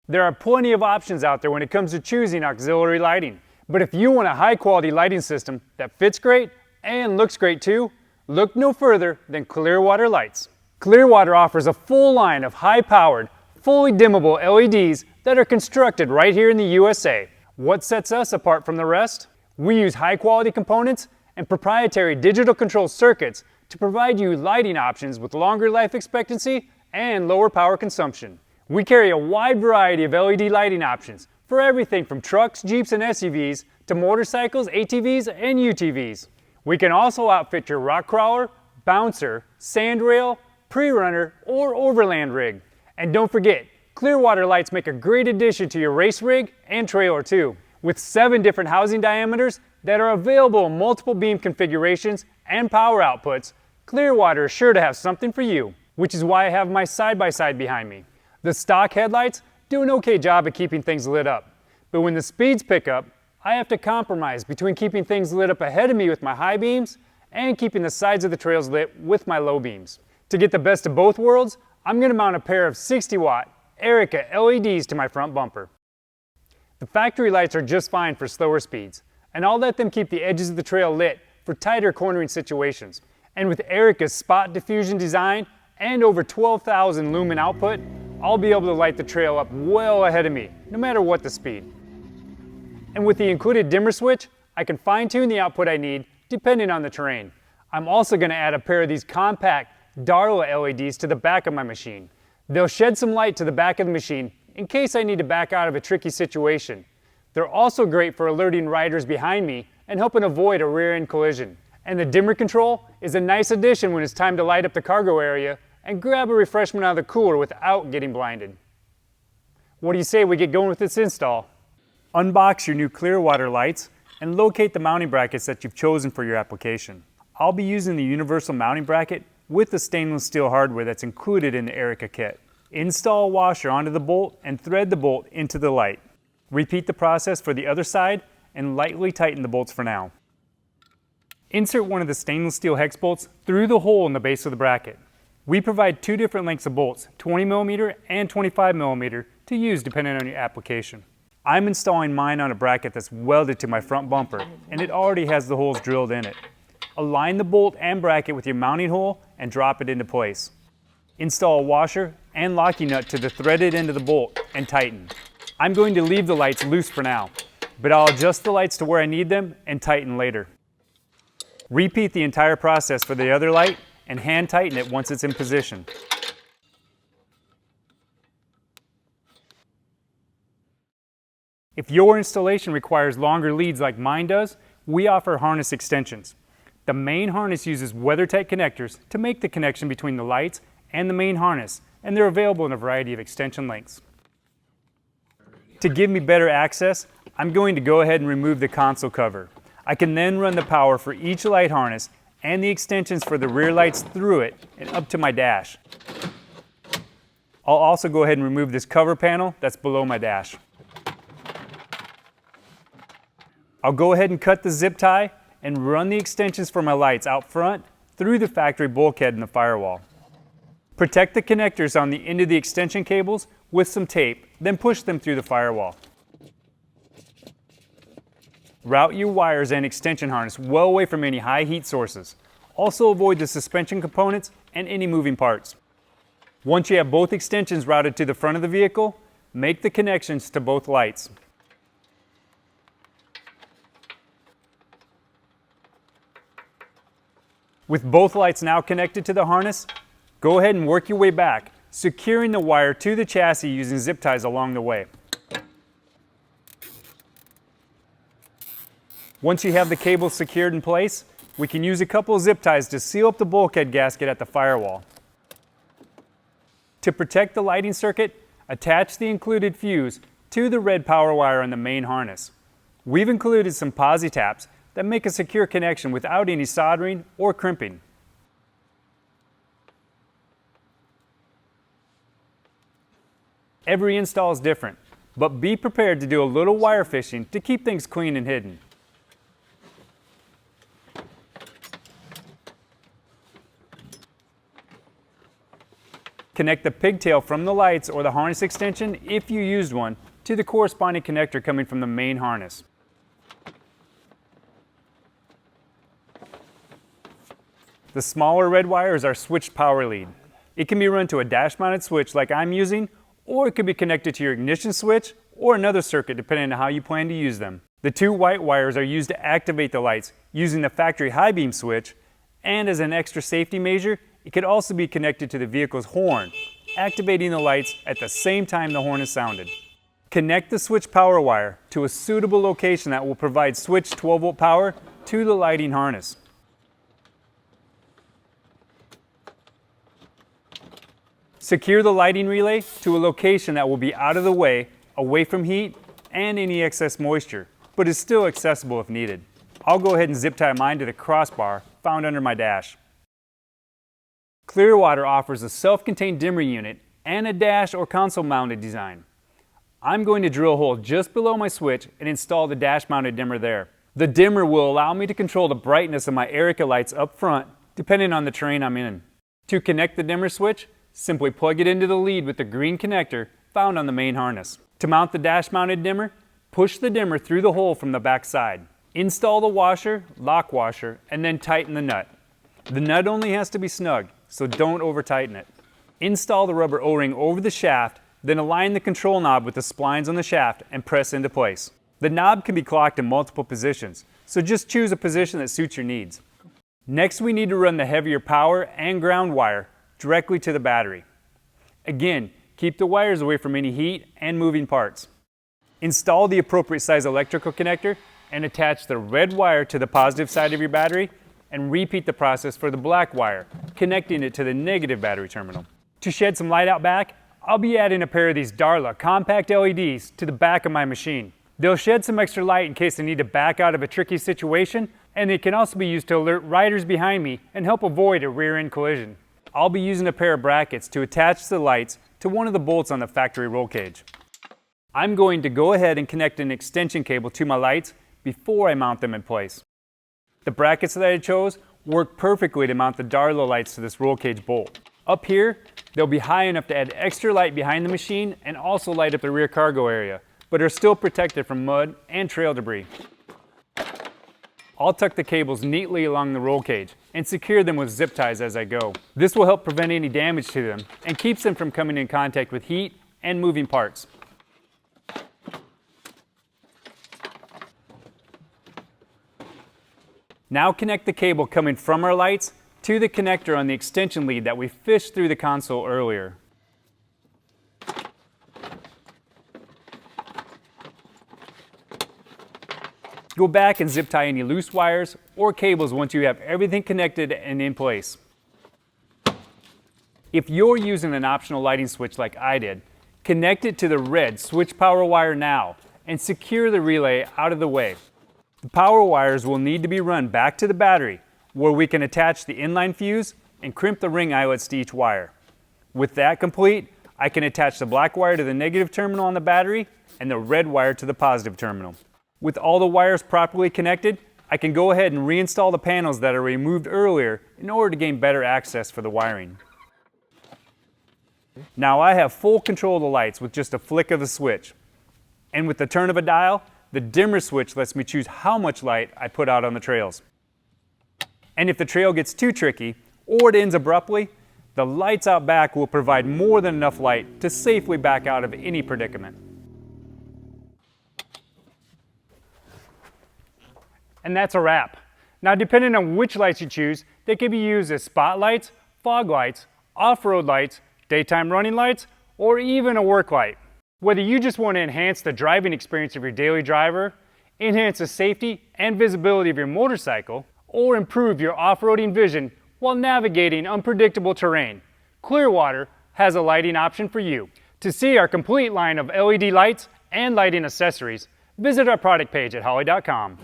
There are plenty of options out there when it comes to choosing auxiliary lighting, but if you want a high quality lighting system that fits great and looks great too, look no further than Clearwater Lights. Clearwater offers a full line of high powered, fully dimmable LEDs that are constructed right here in the USA. What sets us apart from the rest? We use high quality components and proprietary digital control circuits to provide you lighting options with longer life expectancy and lower power consumption. We carry a wide variety of LED lighting options for everything from trucks, Jeeps, and SUVs to motorcycles, ATVs, and UTVs. We can also outfit your rock crawler, bouncer, sand rail, pre-runner, or overland rig. And don't forget, Clearwater Lights make a great addition to your race rig and trailer too. With 7 different housing diameters that are available in multiple beam configurations and power outputs, Clearwater is sure to have something for you, which is why I have my side-by-side behind me. The stock headlights do an okay job of keeping things lit up, but when the speeds pick up, I have to compromise between keeping things lit up ahead of me with my high beams and keeping the sides of the trails lit with my low beams. To get the best of both worlds, I'm going to mount a pair of 60-watt Erica LEDs to my front bumper. The factory lights are just fine for slower speeds, and I'll let them keep the edges of the trail lit for tighter cornering situations. And with Erica's spot diffusion design and over 12,000 lumen output, I'll be able to light the trail up well ahead of me, no matter what the speed. And with the included dimmer switch, I can fine-tune the output I need depending on the terrain. I'm also going to add a pair of these compact Darla LEDs to the back of my machine. They'll shed some light to the back of the machine in case I need to back out of a tricky situation. They're also great for alerting riders behind me and helping avoid a rear-end collision. And the dimmer control is a nice addition when it's time to light up the cargo area and grab a refreshment out of the cooler without getting blinded. What do you say we get going with this install? Unbox your new Clearwater lights and locate the mounting brackets that you've chosen for your application. I'll be using the universal mounting bracket with the stainless steel hardware that's included in the Erica kit. Install a washer onto the bolt and thread the bolt into the light. Repeat the process for the other side and lightly tighten the bolts for now. Insert one of the stainless steel hex bolts through the hole in the base of the bracket. We provide 2 different lengths of bolts, 20mm and 25mm, to use depending on your application. I'm installing mine on a bracket that's welded to my front bumper, and it already has the holes drilled in it. Align the bolt and bracket with your mounting hole and drop it into place. Install a washer and locking nut to the threaded end of the bolt and tighten. I'm going to leave the lights loose for now, but I'll adjust the lights to where I need them and tighten later. Repeat the entire process for the other light and hand tighten it once it's in position. If your installation requires longer leads like mine does, we offer harness extensions. The main harness uses weather-tight connectors to make the connection between the lights and the main harness, and they're available in a variety of extension lengths. To give me better access, I'm going to go ahead and remove the console cover. I can then run the power for each light harness and the extensions for the rear lights through it and up to my dash. I'll also go ahead and remove this cover panel that's below my dash. I'll go ahead and cut the zip tie and run the extensions for my lights out front through the factory bulkhead in the firewall. Protect the connectors on the end of the extension cables with some tape, then push them through the firewall. Route your wires and extension harness well away from any high heat sources. Also avoid the suspension components and any moving parts. Once you have both extensions routed to the front of the vehicle, make the connections to both lights. With both lights now connected to the harness, go ahead and work your way back, securing the wire to the chassis using zip ties along the way. Once you have the cables secured in place, we can use a couple of zip ties to seal up the bulkhead gasket at the firewall. To protect the lighting circuit, attach the included fuse to the red power wire on the main harness. We've included some posi taps that make a secure connection without any soldering or crimping. Every install is different, but be prepared to do a little wire fishing to keep things clean and hidden. Connect the pigtail from the lights or the harness extension, if you used one, to the corresponding connector coming from the main harness. The smaller red wire is our switched power lead. It can be run to a dash-mounted switch like I'm using, or it could be connected to your ignition switch or another circuit depending on how you plan to use them. The two white wires are used to activate the lights using the factory high beam switch, and as an extra safety measure, it could also be connected to the vehicle's horn, activating the lights at the same time the horn is sounded. Connect the switch power wire to a suitable location that will provide switched 12-volt power to the lighting harness. Secure the lighting relay to a location that will be out of the way, away from heat and any excess moisture, but is still accessible if needed. I'll go ahead and zip tie mine to the crossbar found under my dash. Clearwater offers a self-contained dimmer unit and a dash or console mounted design. I'm going to drill a hole just below my switch and install the dash mounted dimmer there. The dimmer will allow me to control the brightness of my Erica lights up front depending on the terrain I'm in. To connect the dimmer switch, simply plug it into the lead with the green connector found on the main harness. To mount the dash mounted dimmer, push the dimmer through the hole from the back side. Install the washer, lock washer, and then tighten the nut. The nut only has to be snug, so don't over tighten it. Install the rubber O-ring over the shaft, then align the control knob with the splines on the shaft and press into place. The knob can be clocked in multiple positions, so just choose a position that suits your needs. Next, we need to run the heavier power and ground wire directly to the battery. Again, keep the wires away from any heat and moving parts. Install the appropriate size electrical connector and attach the red wire to the positive side of your battery, and repeat the process for the black wire, connecting it to the negative battery terminal. To shed some light out back, I'll be adding a pair of these Darla compact LEDs to the back of my machine. They'll shed some extra light in case I need to back out of a tricky situation, and they can also be used to alert riders behind me and help avoid a rear-end collision. I'll be using a pair of brackets to attach the lights to one of the bolts on the factory roll cage. I'm going to go ahead and connect an extension cable to my lights before I mount them in place. The brackets that I chose work perfectly to mount the Darla lights to this roll cage bolt. Up here, they'll be high enough to add extra light behind the machine and also light up the rear cargo area, but are still protected from mud and trail debris. I'll tuck the cables neatly along the roll cage and secure them with zip ties as I go. This will help prevent any damage to them and keeps them from coming in contact with heat and moving parts. Now connect the cable coming from our lights to the connector on the extension lead that we fished through the console earlier. Go back and zip tie any loose wires or cables once you have everything connected and in place. If you're using an optional lighting switch like I did, connect it to the red switch power wire now and secure the relay out of the way. The power wires will need to be run back to the battery where we can attach the inline fuse and crimp the ring eyelets to each wire. With that complete, I can attach the black wire to the negative terminal on the battery and the red wire to the positive terminal. With all the wires properly connected, I can go ahead and reinstall the panels that I removed earlier in order to gain better access for the wiring. Now I have full control of the lights with just a flick of the switch. And with the turn of a dial, the dimmer switch lets me choose how much light I put out on the trails. And if the trail gets too tricky or it ends abruptly, the lights out back will provide more than enough light to safely back out of any predicament. And that's a wrap. Now, depending on which lights you choose, they can be used as spotlights, fog lights, off-road lights, daytime running lights, or even a work light. Whether you just want to enhance the driving experience of your daily driver, enhance the safety and visibility of your motorcycle, or improve your off-roading vision while navigating unpredictable terrain, Clearwater has a lighting option for you. To see our complete line of LED lights and lighting accessories, visit our product page at Holley.com.